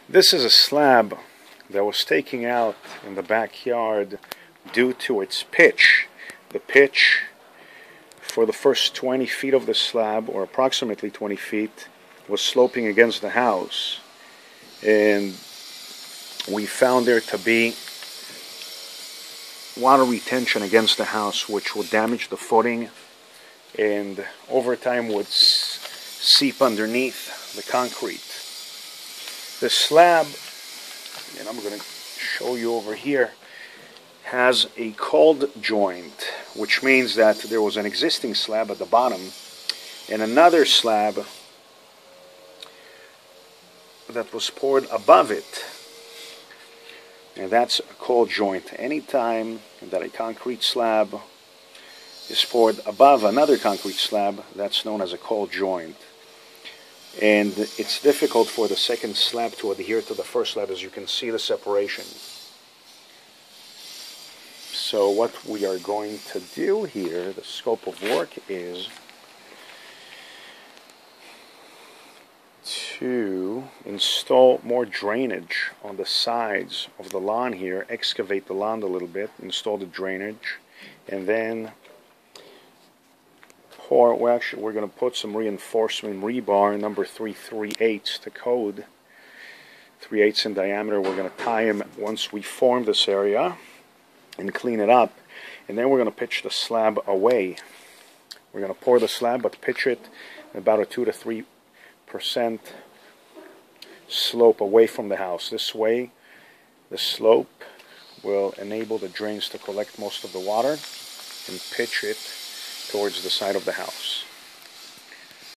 This is a slab that was taken out in the backyard due to its pitch. The pitch for the first 20 feet of the slab, or approximately 20 feet, was sloping against the house. And we found there to be water retention against the house, which would damage the footing and over time would seep underneath the concrete. The slab, and I'm going to show you over here, has a cold joint, which means that there was an existing slab at the bottom and another slab that was poured above it, and that's a cold joint. Anytime that a concrete slab is poured above another concrete slab, that's known as a cold joint. And it's difficult for the second slab to adhere to the first slab, as you can see the separation. So what we are going to do here, the scope of work, is to install more drainage on the sides of the lawn here, excavate the lawn a little bit, install the drainage, and then pour. Well, actually, we're going to put some reinforcement rebar, number 3/3/8 to code, 3/8 in diameter. We're going to tie them once we form this area and clean it up, and then we're going to pitch the slab away. We're going to pour the slab, but pitch it about a 2 to 3% slope away from the house. This way, the slope will enable the drains to collect most of the water and pitch it towards the side of the house.